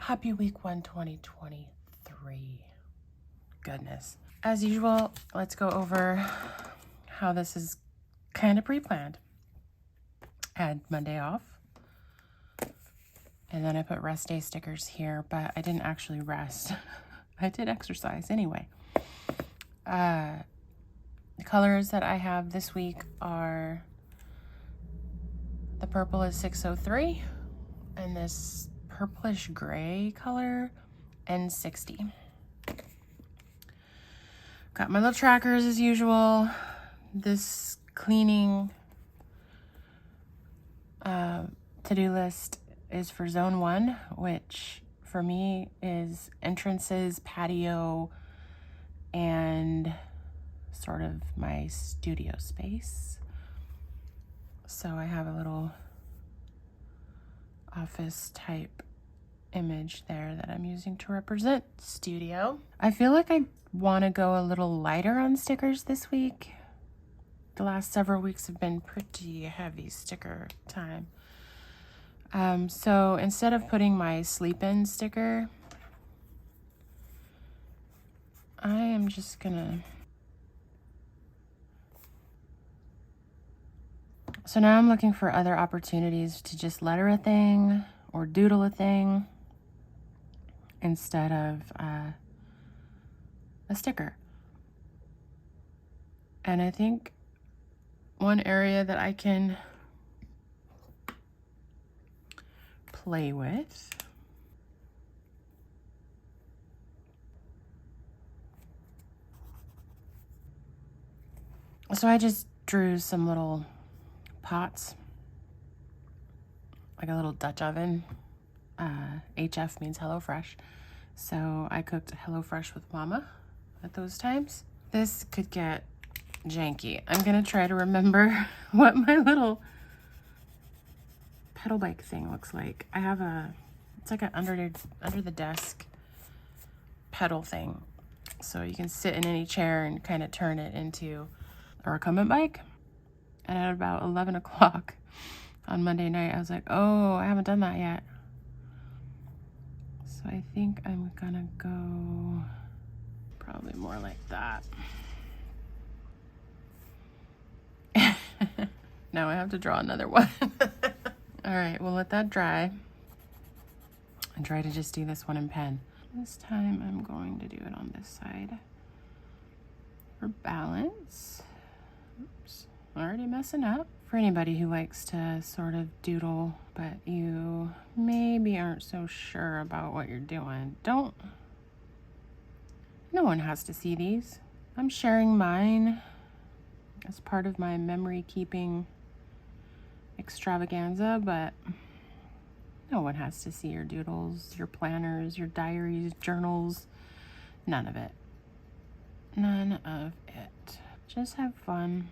Happy week 1, 2023. Goodness. As usual, let's go over how this is kind of pre-planned. I had Monday off. And then I put rest day stickers here, but I didn't actually rest. I did exercise anyway. The colors that I have this week are, the purple is 603, and this purplish gray color, N60. Got my little trackers as usual. This cleaning to-do list is for zone 1, which for me is entrances, patio, and sort of my studio space. So I have a little office type image there that I'm using to represent studio. I feel like I want to go a little lighter on stickers this week. The last several weeks have been pretty heavy sticker time. So instead of putting my sleep in sticker, I am just gonna... So now I'm looking for other opportunities to just letter a thing or doodle a thing instead of a sticker. And I think one area that I can play with so I just drew some little pots, like a little Dutch oven. HF means HelloFresh. So I cooked HelloFresh with Mama at those times. This could get janky. I'm gonna try to remember what my little pedal bike thing looks like. I have it's like an under the desk pedal thing. So you can sit in any chair and kind of turn it into a recumbent bike. And at about 11 o'clock on Monday night, I was like, oh, I haven't done that yet. So I think I'm gonna go probably more like that. Now I have to draw another one. All right, we'll let that dry and try to just do this one in pen. This time I'm going to do it on this side for balance. Oops. Already messing up. For anybody who likes to sort of doodle, but you maybe aren't so sure about what you're doing, no one has to see these. I'm sharing mine as part of my memory keeping extravaganza, but no one has to see your doodles, your planners, your diaries, journals, none of it. None of it. Just have fun.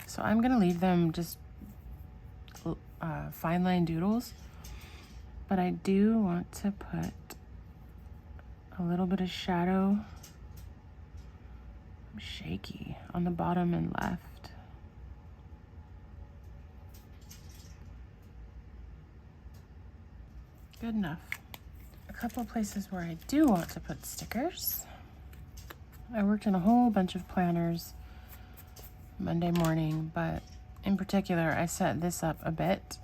So I'm gonna leave them just fine line doodles, but I do want to put a little bit of shadow, shaky, on the bottom and left. Good enough. A couple places where I do want to put stickers. I worked in a whole bunch of planners Monday morning, but in particular I set this up a bit.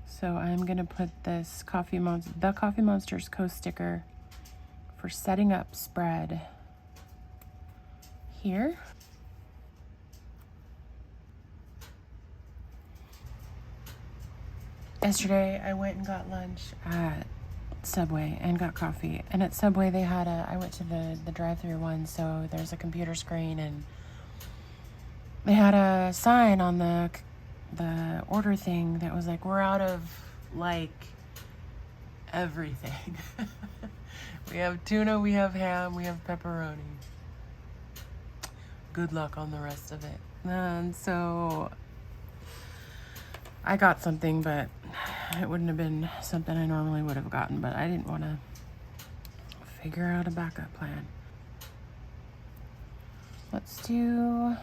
So I'm gonna put this the Coffee Monsters Co sticker for setting up spread here. Yesterday I went and got lunch at Subway and got coffee, and at Subway they had I went to the drive-through one, so there's a computer screen, and they had a sign on the order thing that was like, we're out of like everything. We have tuna, we have ham, we have pepperoni. Good luck on the rest of it. And so I got something, but it wouldn't have been something I normally would have gotten, but I didn't want to figure out a backup plan. Let's do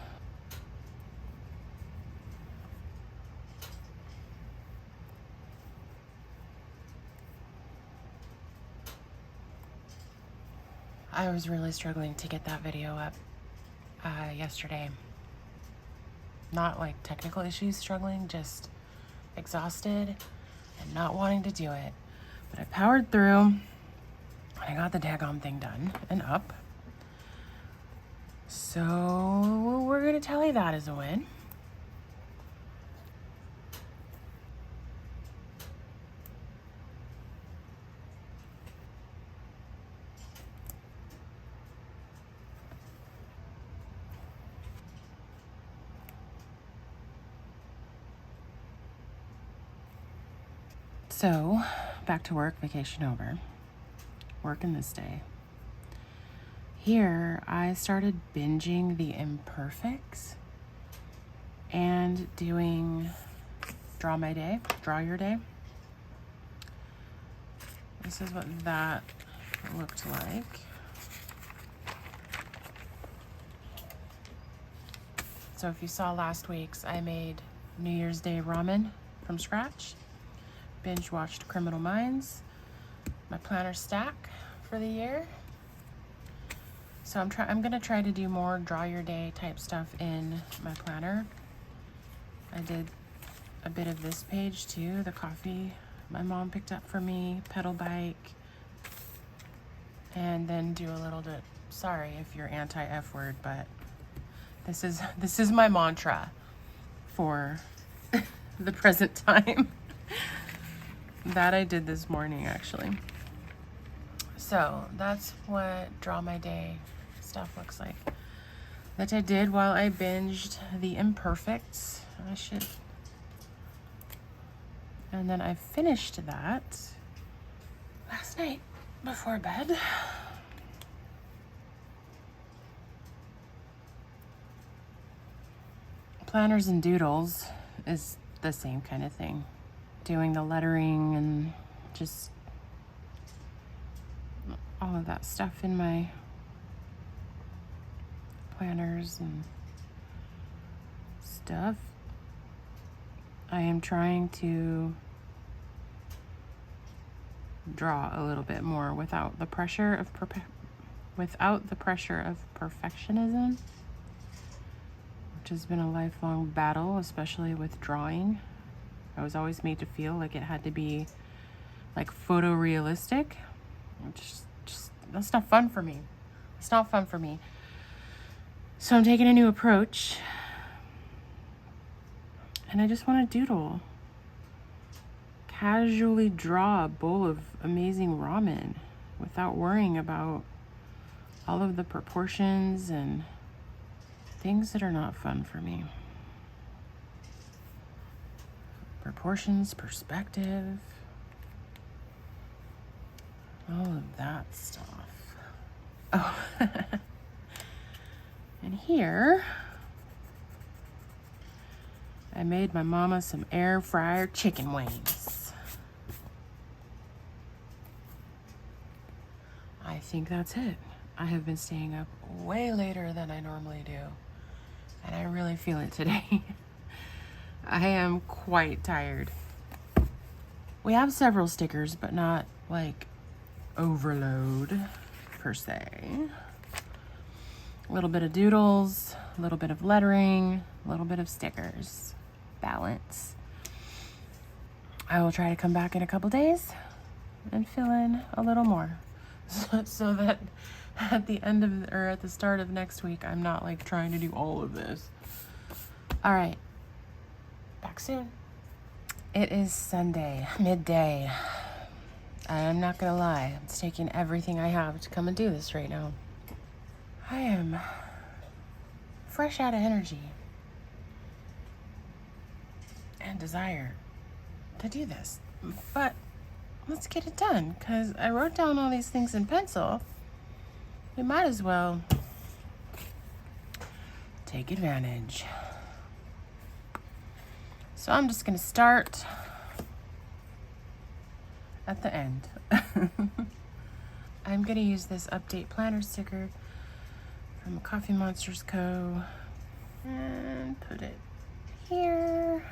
I was really struggling to get that video up yesterday. Not like technical issues struggling, just exhausted and not wanting to do it. But I powered through and I got the daggone thing done and up. So we're gonna tally that as a win. So, back to work, vacation over. Working this day. Here, I started binging the imperfects and doing Draw My Day, Draw Your Day. This is what that looked like. So if you saw last week's, I made New Year's Day ramen from scratch. Binge watched Criminal Minds, my planner stack for the year. So I'm gonna try to do more draw your day type stuff in my planner. I did a bit of this page too, the coffee my mom picked up for me, pedal bike, and then do a little bit, sorry if you're anti-F word, but this is my mantra for the present time. That I did this morning, actually. So that's what Draw My Day stuff looks like. That I did while I binged The Imperfects. And then I finished that last night before bed. Planners and doodles is the same kind of thing. Doing the lettering and just all of that stuff in my planners and stuff. I am trying to draw a little bit more without the pressure of perfectionism, which has been a lifelong battle, especially with drawing. I was always made to feel like it had to be like photorealistic, which just that's not fun for me. It's not fun for me. So I'm taking a new approach, and I just want to doodle. Casually draw a bowl of amazing ramen without worrying about all of the proportions and things that are not fun for me. Proportions, perspective, all of that stuff. Oh, and here I made my mama some air fryer chicken wings. I think that's it. I have been staying up way later than I normally do, and I really feel it today. I am quite tired. We have several stickers, but not like overload per se. A little bit of doodles, a little bit of lettering, a little bit of stickers. Balance. I will try to come back in a couple days and fill in a little more, so that at the end of or at the start of next week, I'm not like trying to do all of this. All right. Back soon. It is Sunday, midday. I'm not gonna lie, it's taking everything I have to come and do this right now. I am fresh out of energy and desire to do this, but let's get it done, because I wrote down all these things in pencil. We might as well take advantage. So I'm just going to start at the end. I'm going to use this update planner sticker from Coffee Monsters Co. And put it here.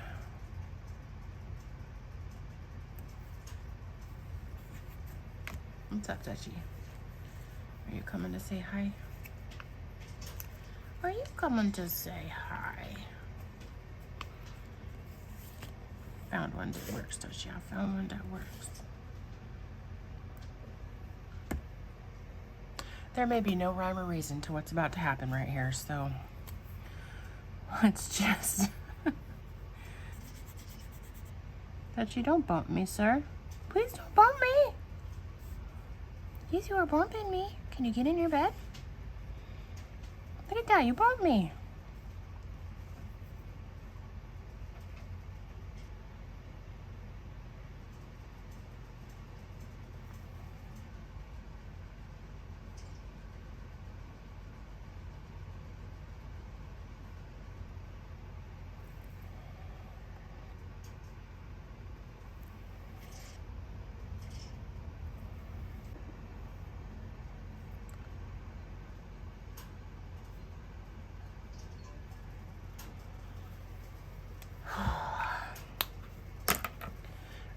What's up, Dutchie? Are you coming to say hi? Are you coming to say hi? Found one that works, Dutchie. I found one that works. There may be no rhyme or reason to what's about to happen right here, so let's just... Dutchie, don't bump me, sir. Please don't bump me. You are bumping me. Can you get in your bed? Look at that, you bumped me.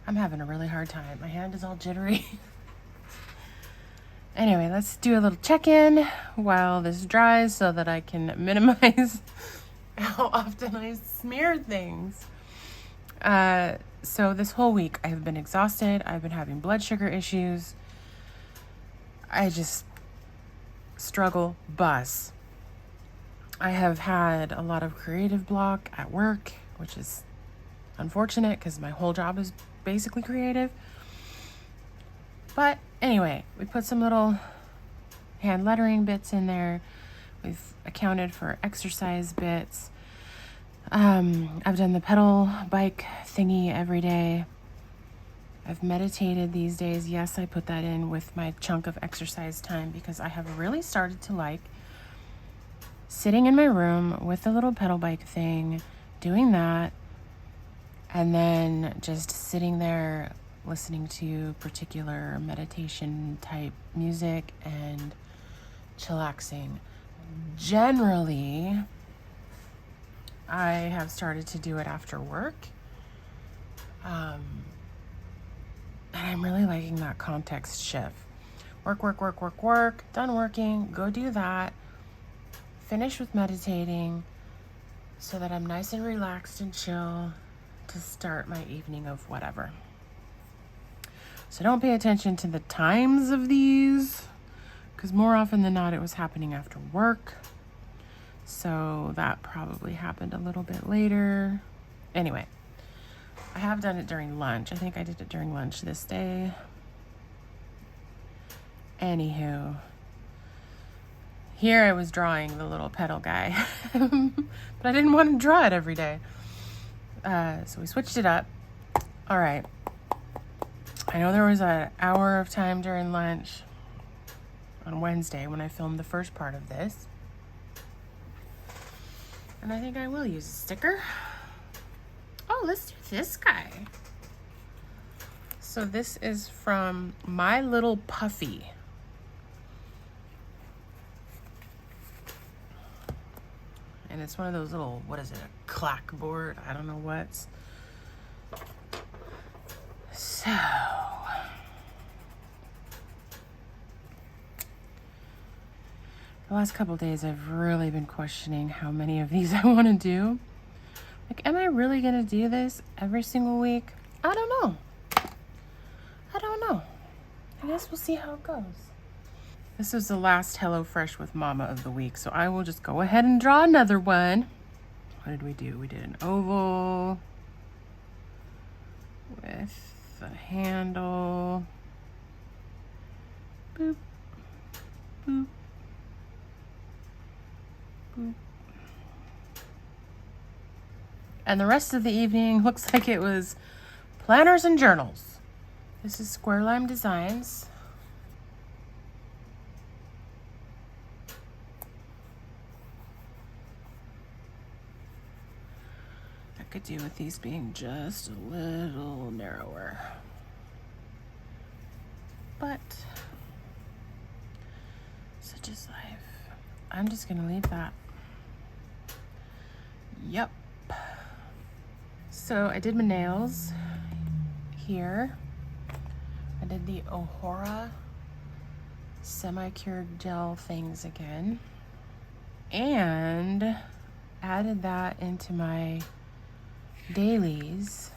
I'm having a really hard time. My hand is all jittery. Anyway, let's do a little check-in while this dries so that I can minimize how often I smear things. So this whole week I have been exhausted. I've been having blood sugar issues. I just struggle bus. I have had a lot of creative block at work, which is unfortunate because my whole job is basically creative. But anyway, we put some little hand lettering bits in there. We've accounted for exercise bits. I've done the pedal bike thingy every day. I've meditated these days. Yes, I put that in with my chunk of exercise time because I have really started to like sitting in my room with the little pedal bike thing, doing that, and then just sitting there listening to particular meditation type music and chillaxing. Generally, I have started to do it after work. And I'm really liking that context shift. Work, done working, go do that, finish with meditating so that I'm nice and relaxed and chill to start my evening of whatever. So don't pay attention to the times of these, because more often than not, it was happening after work. So that probably happened a little bit later. Anyway, I have done it during lunch. I think I did it during lunch this day. Anywho, here I was drawing the little pedal guy, but I didn't want to draw it every day. So we switched it up. All right. I know there was an hour of time during lunch on Wednesday when I filmed the first part of this. And I think I will use a sticker. Oh, let's do this guy. So this is from My Little Puffy. And it's one of those little, what is it, a clackboard? I don't know what. So, the last couple of days I've really been questioning how many of these I want to do. Like, am I really going to do this every single week? I don't know. I guess we'll see how it goes. This is the last HelloFresh with Mama of the week, so I will just go ahead and draw another one. What did we do? We did an oval with a handle. Boop, boop, boop. And the rest of the evening looks like it was planners and journals. This is Square Lime Designs. I could do with these being just a little narrower. But such is life. I'm just gonna leave that. Yep. So I did my nails here. I did the Ohora semi-cured gel things again. And added that into my dailies.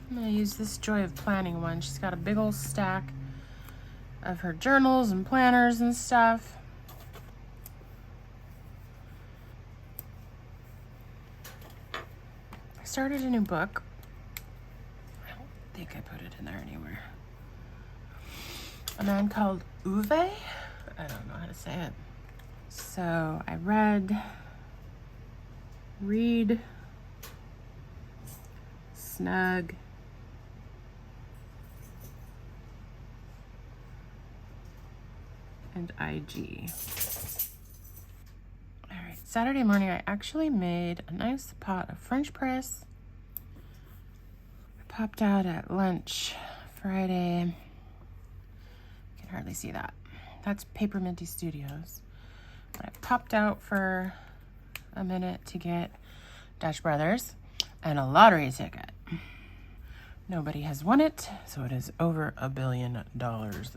I'm gonna use this Joy of Planning one. She's got a big old stack of her journals and planners and stuff. I started a new book. I don't think I put it in there anywhere. A man called Uwe. I don't know how to say it. So I read, Snug, and IG. All right, Saturday morning I actually made a nice pot of French press. I popped out at lunch Friday. You can hardly see that. That's Paperminty Studios. But I popped out for a minute to get Dutch Brothers and a lottery ticket. Nobody has won it, so it is over $1 billion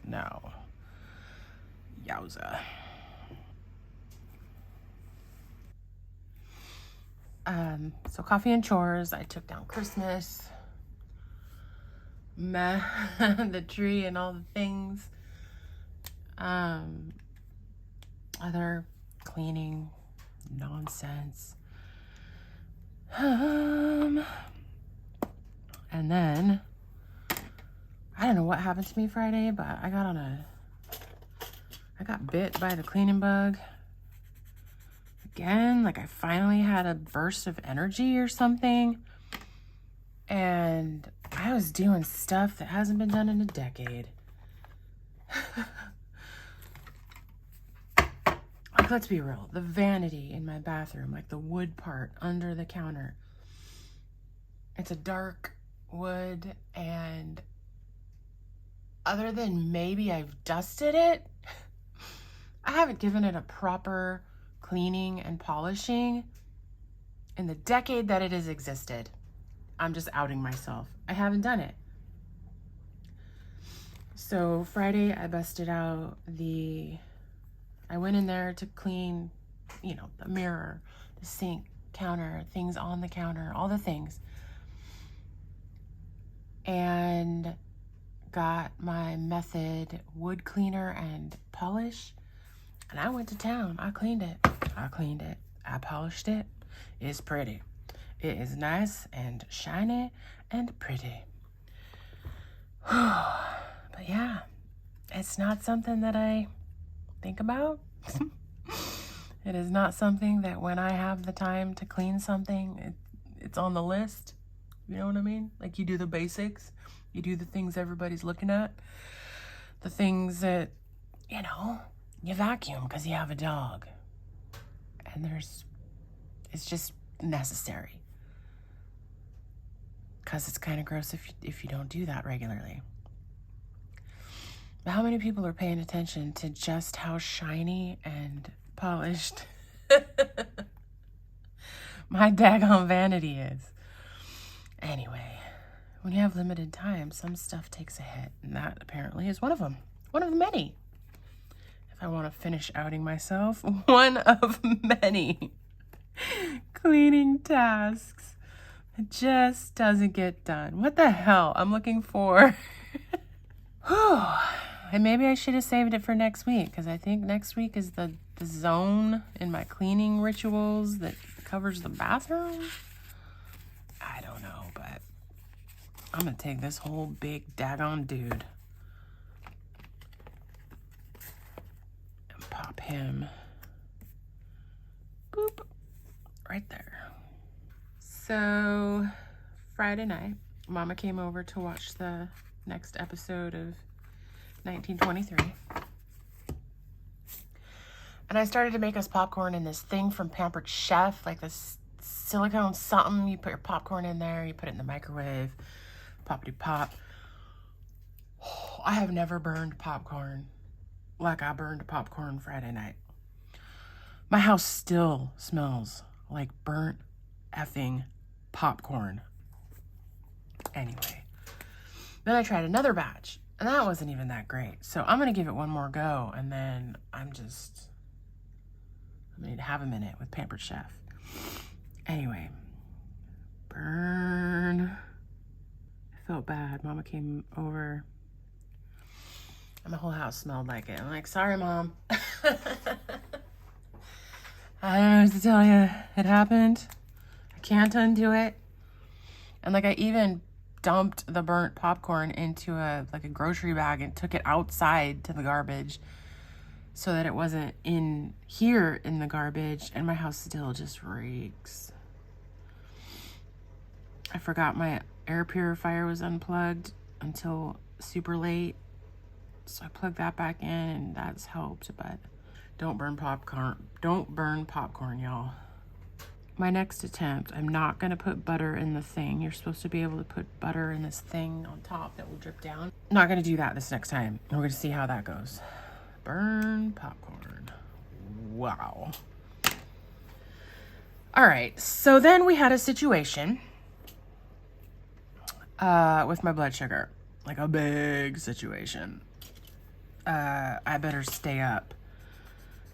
now. Yowza. So coffee and chores. I took down Christmas, the tree and all the things. Other cleaning nonsense. And then I don't know what happened to me Friday, but I got bit by the cleaning bug again. Like I finally had a burst of energy or something, and I was doing stuff that hasn't been done in a decade. Like, let's be real, the vanity in my bathroom, like the wood part under the counter, it's a dark wood, and other than maybe I've dusted it, I haven't given it a proper cleaning and polishing in the decade that it has existed. I'm just outing myself. I haven't done it. So Friday I busted out I went in there to clean, the mirror, the sink, counter, things on the counter, all the things. And got my Method wood cleaner and polish. And I went to town. I cleaned it. I polished it. It's pretty. It is nice and shiny and pretty. But yeah, it's not something that I think about. It is not something that when I have the time to clean something, it's on the list. You know what I mean? Like, you do the basics. You do the things everybody's looking at. The things that, you vacuum because you have a dog. And it's just necessary. Because it's kind of gross if you don't do that regularly. But how many people are paying attention to just how shiny and polished my daggone vanity is? Anyway, when you have limited time, some stuff takes a hit, and that apparently is one of them. One of the many. If I want to finish outing myself, one of many cleaning tasks that just doesn't get done. What the hell? I'm looking for... And maybe I should have saved it for next week, because I think next week is the zone in my cleaning rituals that covers the bathroom. I don't know, but I'm going to take this whole big daggone dude and pop him, boop, right there. So Friday night, Mama came over to watch the next episode of 1923. And I started to make us popcorn in this thing from Pampered Chef, like this silicone something. You put your popcorn in there, you put it in the microwave, poppity pop. I have never burned popcorn like I burned popcorn Friday night. My house still smells like burnt effing popcorn. Anyway, then I tried another batch, and that wasn't even that great. So I'm gonna give it one more go, and then I'm gonna have a minute with Pampered Chef. Anyway, burn. I felt bad. Mama came over, and my whole house smelled like it. I'm like, sorry, Mom. I don't know what to tell you. It happened. I can't undo it. And like, I even dumped the burnt popcorn into a grocery bag and took it outside to the garbage so that it wasn't in here in the garbage, and my house still just reeks. I forgot my air purifier was unplugged until super late, so I plugged that back in, and that's helped. But don't burn popcorn. Don't burn popcorn, y'all. My next attempt, I'm not gonna put butter in the thing. You're supposed to be able to put butter in this thing on top that will drip down. I'm not gonna do that this next time. We're gonna see how that goes. Burn popcorn. Wow. All right, so then we had a situation with my blood sugar, like a big situation. I better stay up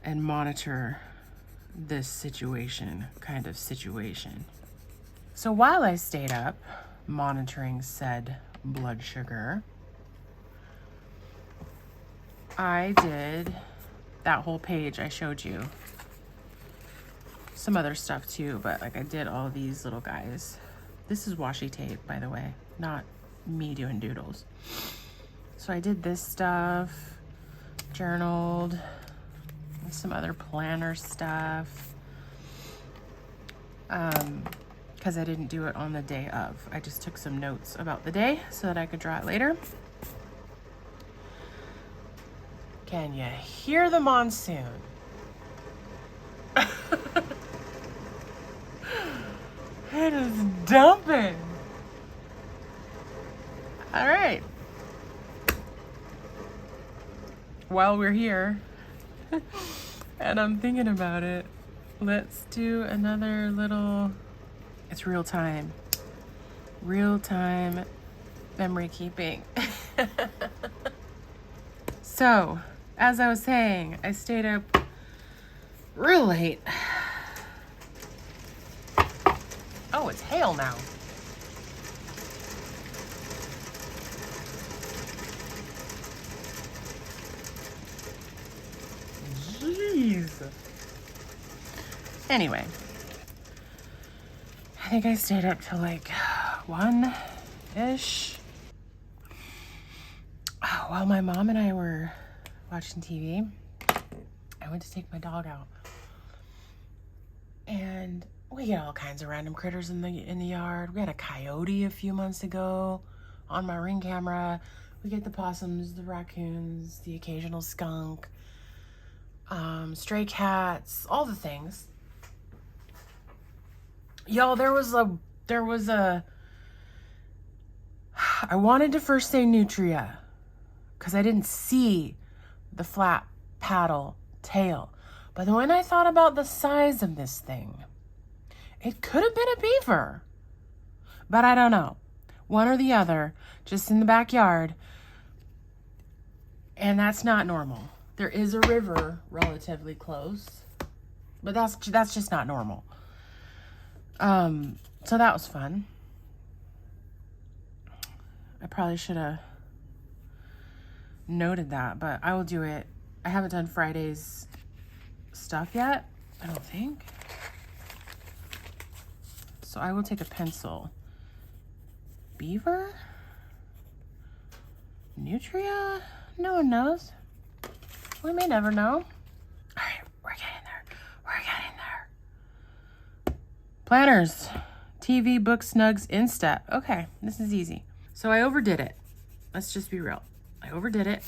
and monitor this situation, kind of situation. So while I stayed up monitoring said blood sugar, I did that whole page I showed you. Some other stuff too, but like I did all these little guys. This is washi tape, by the way, not me doing doodles. So I did this stuff, journaled, and some other planner stuff. Because I didn't do it on the day of. I just took some notes about the day so that I could draw it later. Can you hear the monsoon? It is dumping. All right. While we're here, and I'm thinking about it, let's do another little, it's real time memory keeping. So, as I was saying, I stayed up real late. Oh, it's hail now. Jeez. Anyway, I think I stayed up till like 1-ish. While my mom and I were watching TV, I went to take my dog out. And we get all kinds of random critters in the yard. We had a coyote a few months ago on my Ring camera. We get the possums, the raccoons, the occasional skunk, stray cats, all the things. Y'all, there was a I wanted to first say nutria because I didn't see the flat paddle tail. But then when I thought about the size of this thing, it could have been a beaver. But I don't know. One or the other, just in the backyard. And that's not normal. There is a river relatively close, but that's just not normal. So that was fun. I probably should have noted that, but I will do it. I haven't done Friday's stuff yet, I don't think. So I will take a pencil. Beaver? Nutria? No one knows. We may never know. All right, we're getting there. We're getting there. Planners. TV, books, snugs, Insta. Okay, this is easy. So I overdid it. Let's just be real. I overdid it.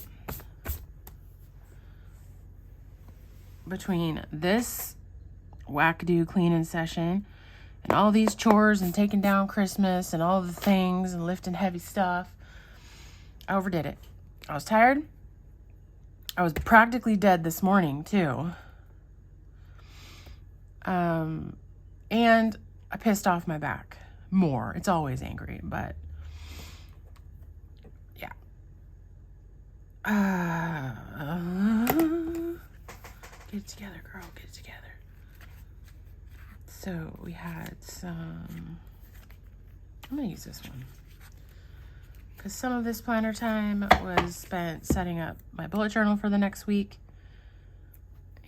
Between this wackadoo cleaning session and all these chores and taking down Christmas and all the things and lifting heavy stuff. I overdid it. I was tired. I was practically dead this morning too. And I pissed off my back more. It's always angry, but yeah. Get it together, girl. Get it together. So we had some, I'm gonna use this one because some of this planner time was spent setting up my bullet journal for the next week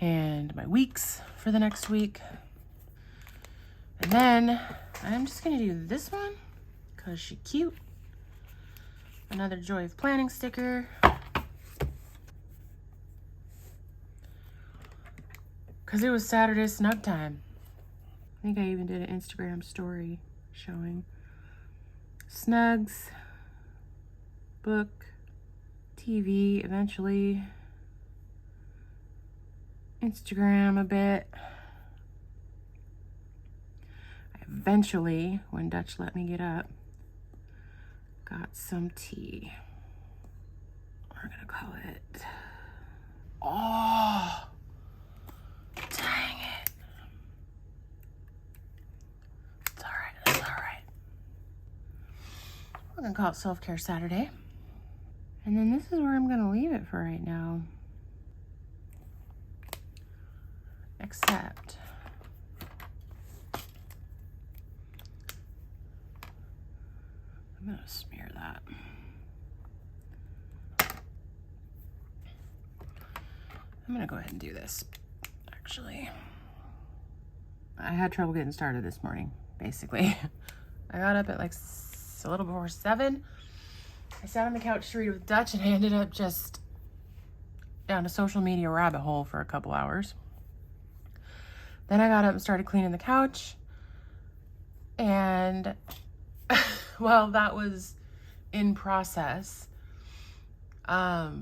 and my weeks for the next week. And then I'm just gonna do this one because she's cute. Another Joy of Planning sticker. Because it was Saturday snug time. I think I even did an Instagram story showing snugs, book, TV, eventually Instagram a bit. Eventually, when Dutch let me get up, got some tea. We're gonna call it, oh, dang it. It's all right, it's all right. We're gonna call it Self-Care Saturday. And then this is where I'm gonna leave it for right now. Except I'm gonna smear that. I'm gonna go ahead and do this, actually. I had trouble getting started this morning, basically. I got up at like a little before 7. I sat on the couch to read with Dutch, and I ended up just down a social media rabbit hole for a couple hours. Then I got up and started cleaning the couch, and well, that was in process. I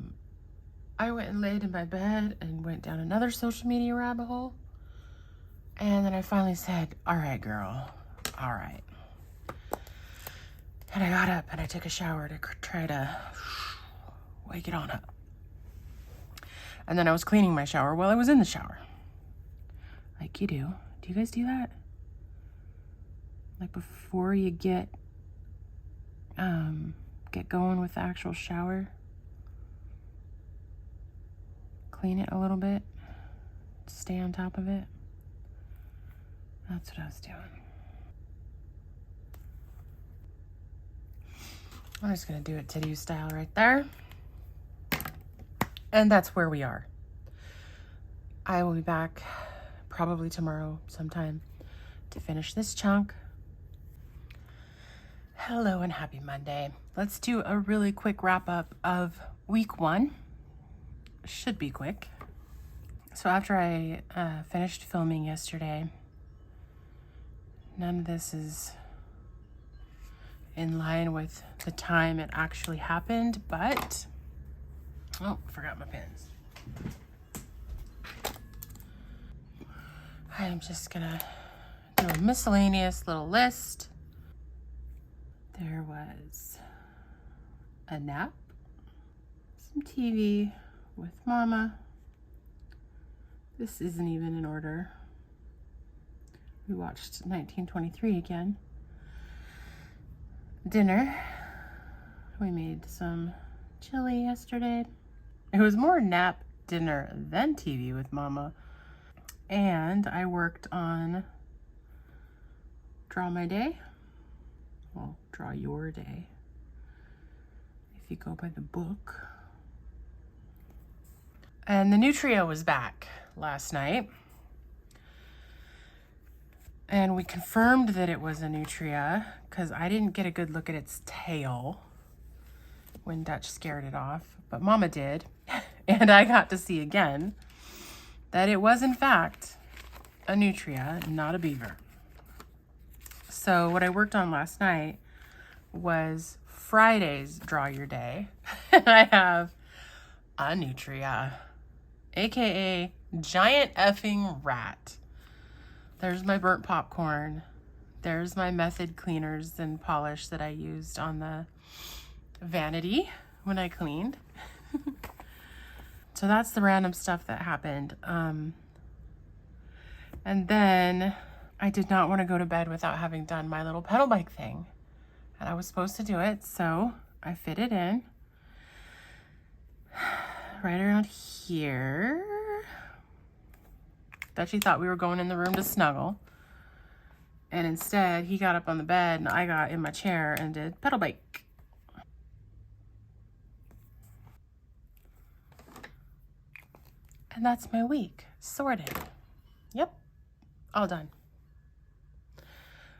went and laid in my bed and went down another social media rabbit hole. And then I finally said, all right, girl, all right. And I got up and I took a shower to try to wake it on up. And then I was cleaning my shower while I was in the shower. Like you do. Do you guys do that? Like before you get going with the actual shower, clean it a little bit, stay on top of it. That's what I was doing. I'm just gonna do it to-do style right there. And that's where we are. I will be back probably tomorrow sometime to finish this chunk. Hello and happy Monday. Let's do a really quick wrap up of week 1. Should be quick. So after I finished filming yesterday, none of this is in line with the time it actually happened, but, oh, forgot my pens. I'm just gonna do a miscellaneous little list. There was a nap, some TV with Mama. This isn't even in order. We watched 1923 again. Dinner. We made some chili yesterday. It was more nap, dinner, than TV with Mama. And I worked on Draw My Day. Well, Draw Your Day, if you go by the book. And the Nutria was back last night. And we confirmed that it was a Nutria because I didn't get a good look at its tail when Dutch scared it off, but Mama did. And I got to see again that it was in fact a Nutria, not a beaver. So what I worked on last night was Friday's Draw Your Day. And I have a Nutria, aka giant effing rat. There's my burnt popcorn. There's my method cleaners and polish that I used on the vanity when I cleaned. So that's the random stuff that happened. And then I did not want to go to bed without having done my little pedal bike thing. And I was supposed to do it, so I fit it in right around here. Dutchie thought we were going in the room to snuggle. And instead, he got up on the bed and I got in my chair and did pedal bike. And that's my week, sorted. Yep, all done.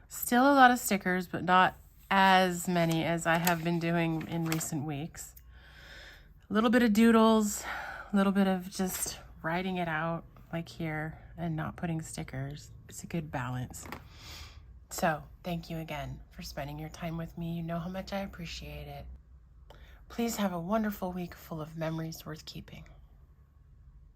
Still a lot of stickers, but not as many as I have been doing in recent weeks. A little bit of doodles, a little bit of just writing it out like here and not putting stickers. It's a good balance. So thank you again for spending your time with me. You know how much I appreciate it. Please have a wonderful week full of memories worth keeping.